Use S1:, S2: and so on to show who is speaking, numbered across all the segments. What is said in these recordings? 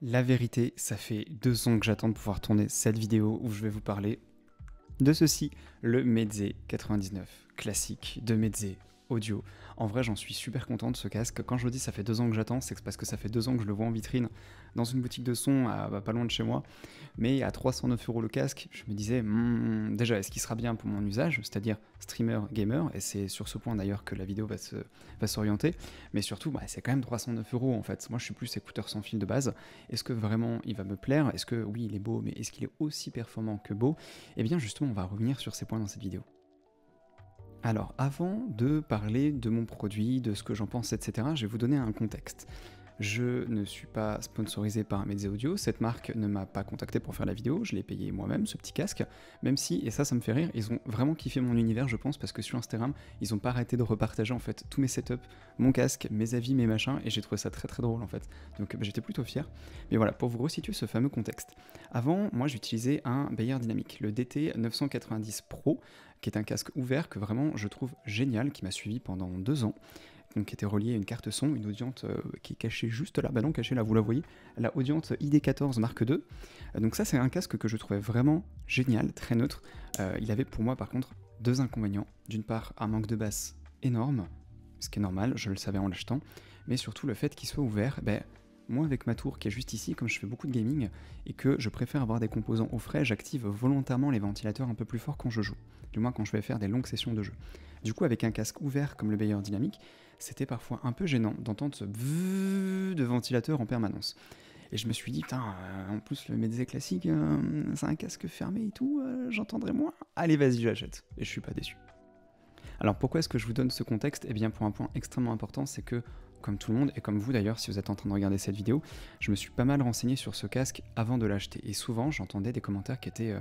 S1: La vérité, ça fait 2 ans que j'attends de pouvoir tourner cette vidéo où je vais vous parler de ceci, le Meze 99, classique de Meze audio. En vrai, j'en suis super content de ce casque. Quand je vous dis ça fait 2 ans que j'attends, c'est parce que ça fait 2 ans que je le vois en vitrine dans une boutique de son pas loin de chez moi. Mais à 309 € le casque, je me disais, déjà, est-ce qu'il sera bien pour mon usage, c'est-à-dire streamer, gamer, et c'est sur ce point d'ailleurs que la vidéo va s'orienter, mais surtout, c'est quand même 309 € en fait. Moi, je suis plus écouteur sans fil de base. Est-ce que vraiment il va me plaire? Est-ce que, oui, il est beau, mais est-ce qu'il est aussi performant que beau? Eh bien, justement, on va revenir sur ces points dans cette vidéo. Alors, avant de parler de mon produit, de ce que j'en pense, etc., je vais vous donner un contexte. Je ne suis pas sponsorisé par Meze Audio, cette marque ne m'a pas contacté pour faire la vidéo, je l'ai payé moi-même, ce petit casque, même si, et ça me fait rire, ils ont vraiment kiffé mon univers, je pense, parce que sur Instagram, ils n'ont pas arrêté de repartager en fait tous mes setups, mon casque, mes avis, mes machins, et j'ai trouvé ça très très drôle en fait. Donc j'étais plutôt fier. Mais voilà, pour vous resituer ce fameux contexte. Avant, moi j'utilisais un Beyer Dynamic, le DT 990 Pro, qui est un casque ouvert que vraiment je trouve génial, qui m'a suivi pendant 2 ans. Donc, qui était relié à une carte son, une Audient qui est cachée juste là, non cachée là, vous la voyez, la Audient ID14 Mark II. Donc ça c'est un casque que je trouvais vraiment génial, très neutre. Il avait pour moi par contre 2 inconvénients. D'une part un manque de basse énorme, ce qui est normal, je le savais en l'achetant, mais surtout le fait qu'il soit ouvert, moi avec ma tour qui est juste ici, comme je fais beaucoup de gaming et que je préfère avoir des composants au frais, j'active volontairement les ventilateurs un peu plus forts quand je joue, du moins quand je vais faire des longues sessions de jeu. Du coup avec un casque ouvert comme le Beyer Dynamic, c'était parfois un peu gênant d'entendre ce bzzz de ventilateur en permanence. Et je me suis dit, putain, en plus le Meze classique, c'est un casque fermé et tout, j'entendrai moins. Allez, vas-y, j'achète. Et je suis pas déçu. Alors pourquoi est-ce que je vous donne ce contexte? Eh bien pour un point extrêmement important, c'est que, comme tout le monde, et comme vous d'ailleurs, si vous êtes en train de regarder cette vidéo, je me suis pas mal renseigné sur ce casque avant de l'acheter. Et souvent, j'entendais des commentaires qui étaient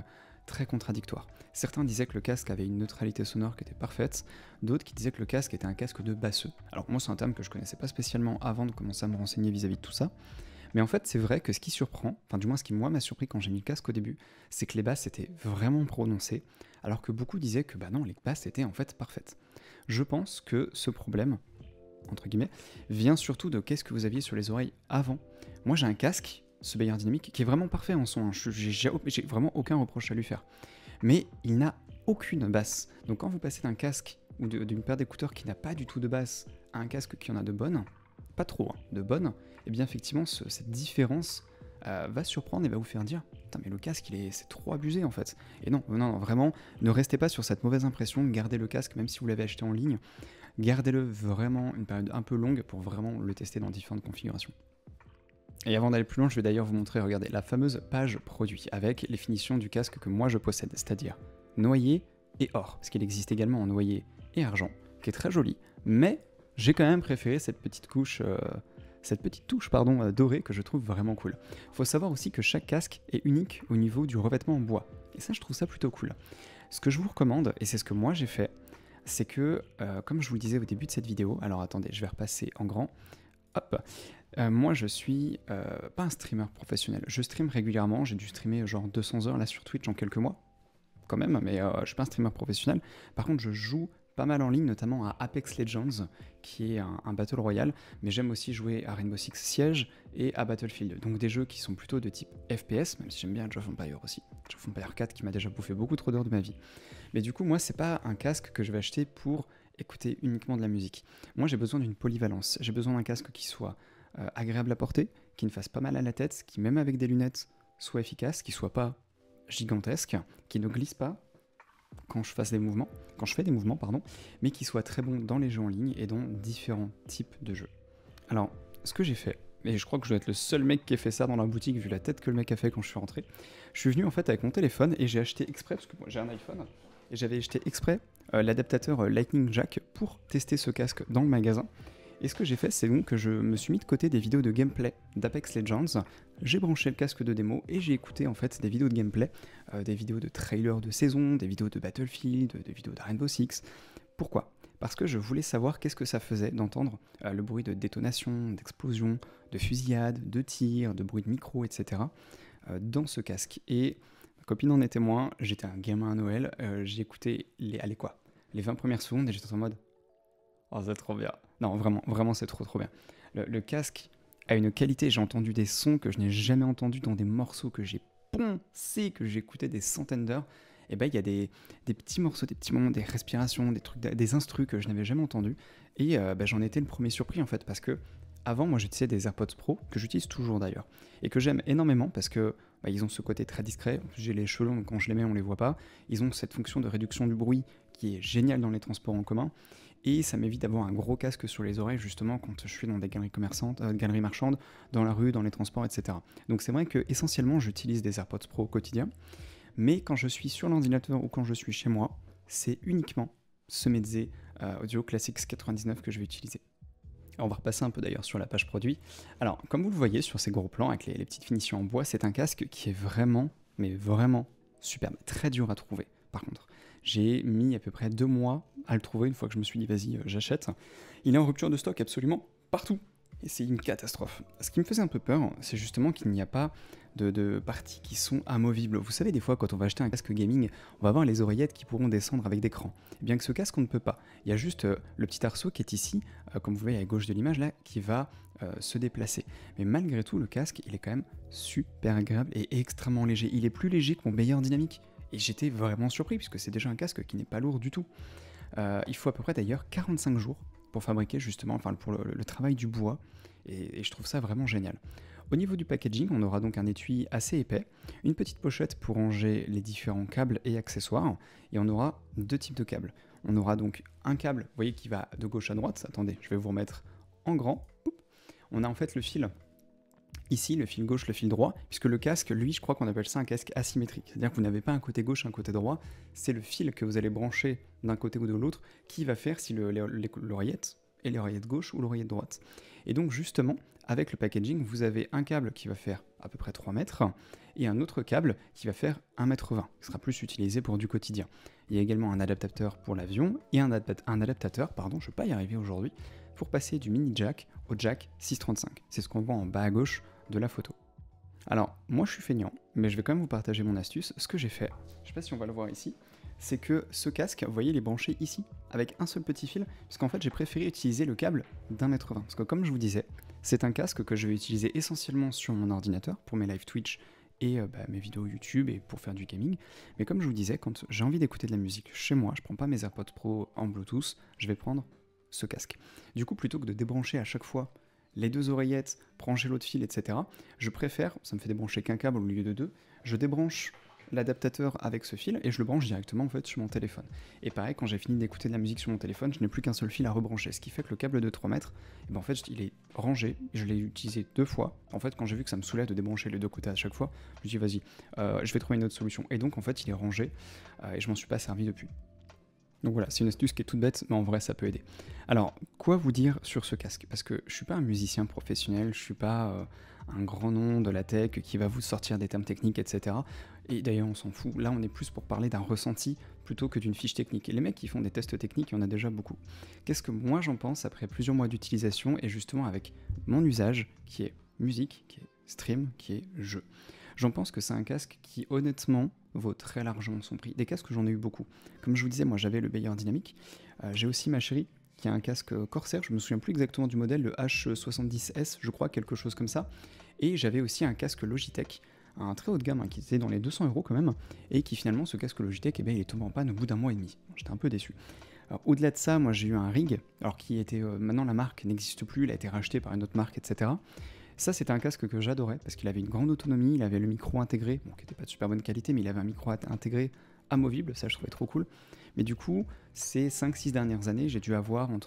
S1: très contradictoires. Certains disaient que le casque avait une neutralité sonore qui était parfaite, d'autres qui disaient que le casque était un casque de basseux. Alors moi c'est un terme que je connaissais pas spécialement avant de commencer à me renseigner vis-à-vis de tout ça, mais en fait c'est vrai que ce qui surprend, enfin du moins ce qui moi m'a surpris quand j'ai mis le casque au début, c'est que les basses étaient vraiment prononcées, alors que beaucoup disaient que non, les basses étaient en fait parfaites. Je pense que ce problème, entre guillemets, vient surtout de qu'est-ce que vous aviez sur les oreilles avant. Moi j'ai un casque, ce Beyer Dynamic, qui est vraiment parfait en son, j'ai vraiment aucun reproche à lui faire. Mais il n'a aucune basse. Donc quand vous passez d'un casque ou d'une paire d'écouteurs qui n'a pas du tout de basse à un casque qui en a de bonnes, pas trop, de bonnes, et bien effectivement cette différence va surprendre et va vous faire dire putain mais le casque c'est trop abusé en fait. Et non, vraiment, ne restez pas sur cette mauvaise impression, gardez le casque même si vous l'avez acheté en ligne, gardez-le vraiment une période un peu longue pour vraiment le tester dans différentes configurations. Et avant d'aller plus loin, je vais d'ailleurs vous montrer, regardez, la fameuse page produit avec les finitions du casque que moi je possède, c'est-à-dire noyer et or, parce qu'il existe également en noyer et argent, qui est très joli, mais j'ai quand même préféré cette petite touche dorée que je trouve vraiment cool. Faut savoir aussi que chaque casque est unique au niveau du revêtement en bois, et ça je trouve ça plutôt cool. Ce que je vous recommande, et c'est ce que moi j'ai fait, c'est que, comme je vous le disais au début de cette vidéo, alors attendez, je vais repasser en grand, hop. Moi je suis pas un streamer professionnel, je stream régulièrement, j'ai dû streamer genre 200 heures là sur Twitch en quelques mois, quand même, mais je suis pas un streamer professionnel. Par contre je joue pas mal en ligne, notamment à Apex Legends, qui est un Battle Royale, mais j'aime aussi jouer à Rainbow Six Siege et à Battlefield, donc des jeux qui sont plutôt de type FPS, même si j'aime bien Age of Empires aussi, Age of Empires 4 qui m'a déjà bouffé beaucoup trop d'heures de ma vie. Mais du coup moi c'est pas un casque que je vais acheter pour écouter uniquement de la musique. Moi j'ai besoin d'une polyvalence, j'ai besoin d'un casque qui soit agréable à porter, qui ne fasse pas mal à la tête, qui même avec des lunettes soit efficace, qui soit pas gigantesque, qui ne glisse pas quand je fais des mouvements, mais qui soit très bon dans les jeux en ligne et dans différents types de jeux. Alors, ce que j'ai fait, et je crois que je dois être le seul mec qui ait fait ça dans la boutique vu la tête que le mec a fait quand je suis rentré, je suis venu en fait avec mon téléphone et j'ai acheté exprès, parce que moi j'ai un iPhone, et j'avais acheté exprès l'adaptateur Lightning Jack pour tester ce casque dans le magasin. Et ce que j'ai fait, c'est donc que je me suis mis de côté des vidéos de gameplay d'Apex Legends, j'ai branché le casque de démo et j'ai écouté en fait des vidéos de gameplay, des vidéos de trailers de saison, des vidéos de Battlefield, des vidéos de Rainbow Six. Pourquoi? Parce que je voulais savoir qu'est-ce que ça faisait d'entendre le bruit de détonation, d'explosion, de fusillade, de tir, de bruit de micro, etc. Dans ce casque. Et ma copine en est témoin, j'étais un gamin à Noël, j'ai écouté les 20 premières secondes et j'étais en mode oh, c'est trop bien. Non, vraiment, c'est trop bien. Le casque à une qualité, j'ai entendu des sons que je n'ai jamais entendus dans des morceaux que j'ai poncés, que j'ai écoutés des centaines d'heures. Et ben il y a des petits morceaux, des petits moments, des respirations, des trucs, des instrus que je n'avais jamais entendus. Et j'en étais le premier surpris en fait, parce que avant moi j'utilisais des AirPods Pro, que j'utilise toujours d'ailleurs, et que j'aime énormément parce que ils ont ce côté très discret. En plus, j'ai les cheveux longs, donc quand je les mets on les voit pas. Ils ont cette fonction de réduction du bruit qui est géniale dans les transports en commun. Et ça m'évite d'avoir un gros casque sur les oreilles justement quand je suis dans des galeries commerçantes, galeries marchandes, dans la rue, dans les transports, etc. Donc c'est vrai que essentiellement j'utilise des AirPods Pro au quotidien, mais quand je suis sur l'ordinateur ou quand je suis chez moi, c'est uniquement ce Meze Audio Classics 99 que je vais utiliser. Alors, on va repasser un peu d'ailleurs sur la page produit. Alors comme vous le voyez sur ces gros plans avec les petites finitions en bois, c'est un casque qui est vraiment, mais vraiment superbe, très dur à trouver par contre. J'ai mis à peu près 2 mois à le trouver une fois que je me suis dit vas-y j'achète. Il est en rupture de stock absolument partout et c'est une catastrophe. Ce qui me faisait un peu peur, c'est justement qu'il n'y a pas de parties qui sont amovibles. Vous savez, des fois quand on va acheter un casque gaming, on va avoir les oreillettes qui pourront descendre avec des crans. Et bien que ce casque on ne peut pas. Il y a juste le petit arceau qui est ici, comme vous voyez à gauche de l'image là, qui va se déplacer. Mais malgré tout, le casque il est quand même super agréable et extrêmement léger. Il est plus léger que mon Beyer Dynamic. Et j'étais vraiment surpris, puisque c'est déjà un casque qui n'est pas lourd du tout. Il faut à peu près d'ailleurs 45 jours pour fabriquer justement, enfin pour le travail du bois, et je trouve ça vraiment génial. Au niveau du packaging, on aura donc un étui assez épais, une petite pochette pour ranger les différents câbles et accessoires, et on aura 2 types de câbles. On aura donc un câble, vous voyez, qui va de gauche à droite. Attendez, je vais vous remettre en grand. On a en fait le fil ici, le fil gauche, le fil droit, puisque le casque, lui, je crois qu'on appelle ça un casque asymétrique. C'est-à-dire que vous n'avez pas un côté gauche, un côté droit, c'est le fil que vous allez brancher d'un côté ou de l'autre qui va faire si l'oreillette est l'oreillette gauche ou l'oreillette droite. Et donc justement, avec le packaging, vous avez un câble qui va faire à peu près 3 mètres et un autre câble qui va faire 1,20 m, qui sera plus utilisé pour du quotidien. Il y a également un adaptateur pour l'avion et un adaptateur, pardon, je ne vais pas y arriver aujourd'hui, pour passer du mini jack au jack 635. C'est ce qu'on voit en bas à gauche de la photo. Alors, moi je suis feignant, mais je vais quand même vous partager mon astuce. Ce que j'ai fait, je ne sais pas si on va le voir ici, c'est que ce casque, vous voyez, il est branché ici, avec un seul petit fil, parce qu'en fait j'ai préféré utiliser le câble d'1,20 m. Parce que comme je vous disais, c'est un casque que je vais utiliser essentiellement sur mon ordinateur, pour mes live Twitch et mes vidéos YouTube et pour faire du gaming. Mais comme je vous disais, quand j'ai envie d'écouter de la musique chez moi, je prends pas mes AirPods Pro en Bluetooth, je vais prendre ce casque. Du coup, plutôt que de débrancher à chaque fois les 2 oreillettes, brancher l'autre fil, etc., je préfère, ça me fait débrancher qu'un câble au lieu de 2, je débranche l'adaptateur avec ce fil et je le branche directement en fait sur mon téléphone. Et pareil, quand j'ai fini d'écouter de la musique sur mon téléphone, je n'ai plus qu'un seul fil à rebrancher, ce qui fait que le câble de 3 mètres, en fait, il est rangé, je l'ai utilisé 2 fois. En fait, quand j'ai vu que ça me saoulait de débrancher les 2 côtés à chaque fois, je me suis dit vas-y, je vais trouver une autre solution. Et donc en fait, il est rangé et je m'en suis pas servi depuis. Donc voilà, c'est une astuce qui est toute bête, mais en vrai ça peut aider. Alors, quoi vous dire sur ce casque? Parce que je suis pas un musicien professionnel, je suis pas un grand nom de la tech qui va vous sortir des termes techniques, etc. Et d'ailleurs on s'en fout, là on est plus pour parler d'un ressenti plutôt que d'une fiche technique. Et les mecs qui font des tests techniques, il y en a déjà beaucoup. Qu'est-ce que moi j'en pense après plusieurs mois d'utilisation et justement avec mon usage qui est musique, qui est stream, qui est jeu? J'en pense que c'est un casque qui honnêtement vaut très largement son prix. Des casques, j'en ai eu beaucoup. Comme je vous disais, moi j'avais le Beyer Dynamic. J'ai aussi ma chérie qui a un casque Corsair, je me souviens plus exactement du modèle, le H70S, je crois, quelque chose comme ça. Et j'avais aussi un casque Logitech, un très haut de gamme, qui était dans les 200 € quand même, et qui finalement, ce casque Logitech, il est tombé en panne au bout d'1 mois et demi. J'étais un peu déçu. Alors, au-delà de ça, moi j'ai eu un Rig, alors qui était, maintenant la marque n'existe plus, il a été racheté par une autre marque, etc. Ça, c'était un casque que j'adorais parce qu'il avait une grande autonomie, il avait le micro intégré, bon, qui n'était pas de super bonne qualité, mais il avait un micro intégré amovible, ça je trouvais trop cool. Mais du coup, ces 5-6 dernières années, j'ai dû avoir Non,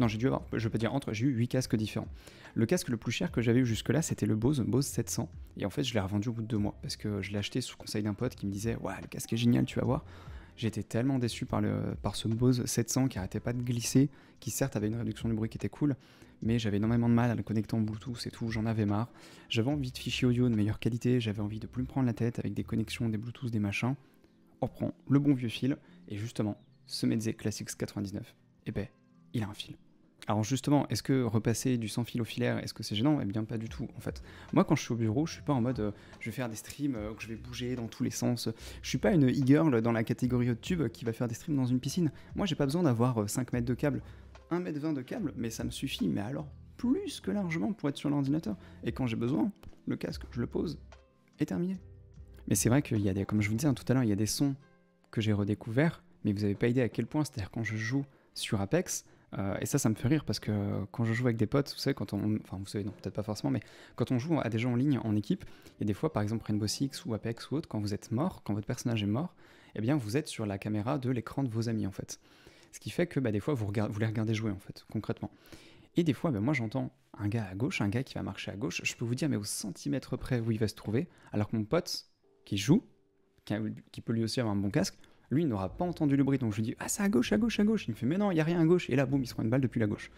S1: j'ai eu 8 casques différents. Le casque le plus cher que j'avais eu jusque-là, c'était le Bose 700. Et en fait, je l'ai revendu au bout de 2 mois parce que je l'ai acheté sous conseil d'un pote qui me disait « Ouais, le casque est génial, tu vas voir ». J'étais tellement déçu par ce Bose 700 qui arrêtait pas de glisser, qui certes avait une réduction du bruit qui était cool, mais j'avais énormément de mal à le connecter en Bluetooth et tout, j'en avais marre. J'avais envie de fichiers audio de meilleure qualité, j'avais envie de plus me prendre la tête avec des connexions, des Bluetooth, des machins. On reprend le bon vieux fil, et justement, ce Meze Classics 99, il a un fil. Alors justement, est-ce que repasser du sans fil au filaire, est-ce que c'est gênant? Eh bien pas du tout en fait. Moi quand je suis au bureau, je suis pas en mode je vais faire des streams, que je vais bouger dans tous les sens. Je suis pas une e-girl dans la catégorie YouTube qui va faire des streams dans une piscine. Moi j'ai pas besoin d'avoir 5 mètres de câble. 1,20 m de câble, mais ça me suffit, mais alors plus que largement pour être sur l'ordinateur. Et quand j'ai besoin, le casque, je le pose, et terminé. Mais c'est vrai qu'il y a des, comme je vous disais tout à l'heure, il y a des sons que j'ai redécouverts, mais vous n'avez pas idée à quel point, c'est-à-dire quand je joue sur Apex, et ça me fait rire parce que quand je joue avec des potes, vous savez, enfin vous savez, non, peut-être pas forcément, mais quand on joue à des jeux en ligne, en équipe, il y a des fois, par exemple Rainbow Six ou Apex ou autre, quand vous êtes mort, quand votre personnage est mort, eh bien vous êtes sur la caméra de l'écran de vos amis en fait. Ce qui fait que des fois vous les regardez jouer en fait, concrètement. Et des fois, moi j'entends un gars à gauche, un gars qui va marcher à gauche, je peux vous dire mais au centimètre près où il va se trouver, alors que mon pote qui joue, qui peut lui aussi avoir un bon casque, lui il n'aura pas entendu le bruit, donc je lui dis ah c'est à gauche, à gauche, à gauche, il me fait mais non il n'y a rien à gauche, et là boum il se prend une balle depuis la gauche.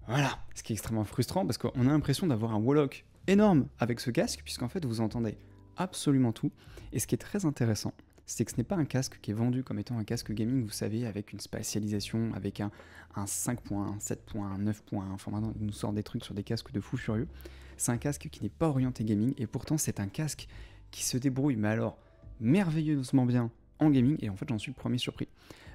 S1: Voilà, ce qui est extrêmement frustrant parce qu'on a l'impression d'avoir un wallock énorme avec ce casque, puisqu'en fait vous entendez absolument tout, et ce qui est très intéressant, c'est que ce n'est pas un casque qui est vendu comme étant un casque gaming, vous savez, avec une spécialisation, avec un 5 points, un 7 points, un 9 points, enfin maintenant ils nous sortent des trucs sur des casques de fous furieux. C'est un casque qui n'est pas orienté gaming, et pourtant c'est un casque qui se débrouille, mais alors merveilleusement bien en gaming, et en fait j'en suis le premier surpris.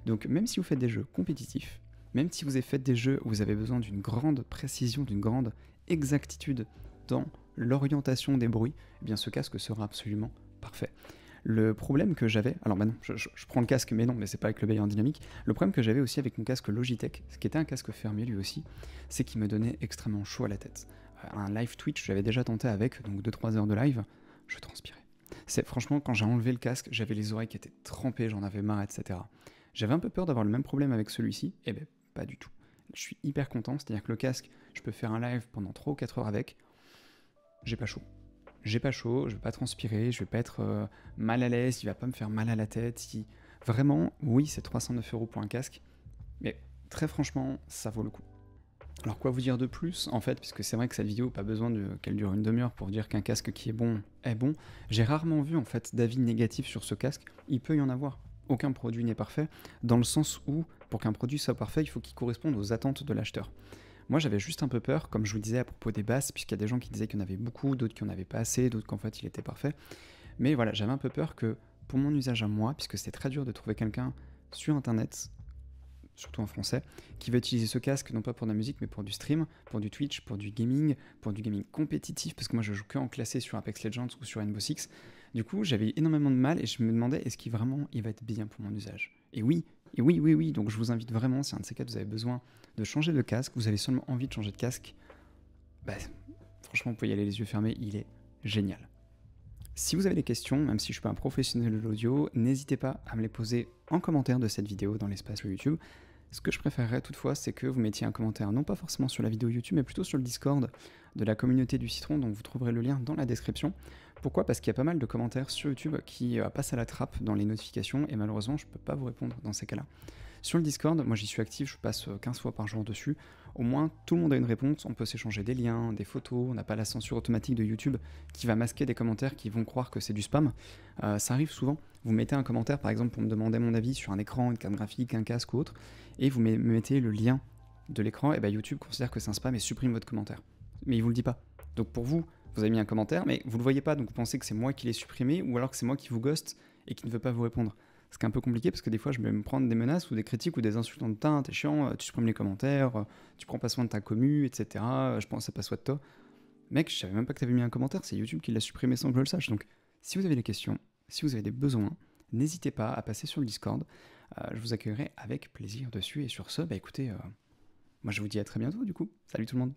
S1: Donc même si vous faites des jeux compétitifs, même si vous avez fait des jeux où vous avez besoin d'une grande précision, d'une grande exactitude dans l'orientation des bruits, eh bien ce casque sera absolument parfait. Le problème que j'avais, alors non, je prends le casque, mais non, mais c'est pas avec le bailleur dynamique. Le problème que j'avais aussi avec mon casque Logitech, ce qui était un casque fermé lui aussi, c'est qu'il me donnait extrêmement chaud à la tête. Un live Twitch, j'avais déjà tenté avec, donc 2-3 heures de live, je transpirais. Franchement, quand j'ai enlevé le casque, j'avais les oreilles qui étaient trempées, j'en avais marre, etc. J'avais un peu peur d'avoir le même problème avec celui-ci, et pas du tout. Je suis hyper content, c'est-à-dire que le casque, je peux faire un live pendant 3 ou 4 heures avec, j'ai pas chaud. J'ai pas chaud, je vais pas transpirer, je vais pas être mal à l'aise, il va pas me faire mal à la tête. Vraiment, oui, c'est 309 € pour un casque, mais très franchement, ça vaut le coup. Alors quoi vous dire de plus, en fait, puisque c'est vrai que cette vidéo, pas besoin qu'elle dure une demi-heure pour dire qu'un casque qui est bon est bon. J'ai rarement vu en fait d'avis négatifs sur ce casque, il peut y en avoir. Aucun produit n'est parfait, dans le sens où, pour qu'un produit soit parfait, il faut qu'il corresponde aux attentes de l'acheteur. Moi j'avais juste un peu peur, comme je vous disais à propos des basses, puisqu'il y a des gens qui disaient qu'il y en avait beaucoup, d'autres qui en avaient pas assez, d'autres qu'en fait il était parfait. Mais voilà, j'avais un peu peur que pour mon usage à moi, puisque c'est très dur de trouver quelqu'un sur internet, surtout en français, qui va utiliser ce casque non pas pour de la musique mais pour du stream, pour du Twitch, pour du gaming compétitif, parce que moi je joue que en classé sur Apex Legends ou sur Rainbow Six. Du coup j'avais énormément de mal et je me demandais est-ce qu'il vraiment il va être bien pour mon usage. Et oui, donc je vous invite vraiment, si un de ces cas vous avez besoin de changer de casque, vous avez seulement envie de changer de casque, franchement vous pouvez y aller les yeux fermés, il est génial. Si vous avez des questions, même si je ne suis pas un professionnel de l'audio, n'hésitez pas à me les poser en commentaire de cette vidéo dans l'espace YouTube. Ce que je préférerais toutefois, c'est que vous mettiez un commentaire, non pas forcément sur la vidéo YouTube, mais plutôt sur le Discord de la communauté du Citron, dont vous trouverez le lien dans la description. Pourquoi ? Parce qu'il y a pas mal de commentaires sur YouTube qui passent à la trappe dans les notifications, et malheureusement, je ne peux pas vous répondre dans ces cas-là. Sur le Discord, moi j'y suis actif, je passe 15 fois par jour dessus. Au moins, tout le monde a une réponse, on peut s'échanger des liens, des photos, on n'a pas la censure automatique de YouTube qui va masquer des commentaires qui vont croire que c'est du spam. Ça arrive souvent, vous mettez un commentaire par exemple pour me demander mon avis sur un écran, une carte graphique, un casque ou autre, et vous me mettez le lien de l'écran, et YouTube considère que c'est un spam et supprime votre commentaire. Mais il vous le dit pas. Donc pour vous, vous avez mis un commentaire, mais vous le voyez pas, donc vous pensez que c'est moi qui l'ai supprimé, ou alors que c'est moi qui vous ghost et qui ne veut pas vous répondre. Ce qui est un peu compliqué parce que des fois je vais me prendre des menaces ou des critiques ou des insultes en temps, t'es chiant, tu supprimes les commentaires, tu prends pas soin de ta commu, etc. Je pense que c'est pas soin de toi. Mec, je savais même pas que t'avais mis un commentaire, c'est YouTube qui l'a supprimé sans que je le sache. Donc si vous avez des questions, si vous avez des besoins, n'hésitez pas à passer sur le Discord. Je vous accueillerai avec plaisir dessus. Et sur ce, écoutez, moi je vous dis à très bientôt du coup. Salut tout le monde.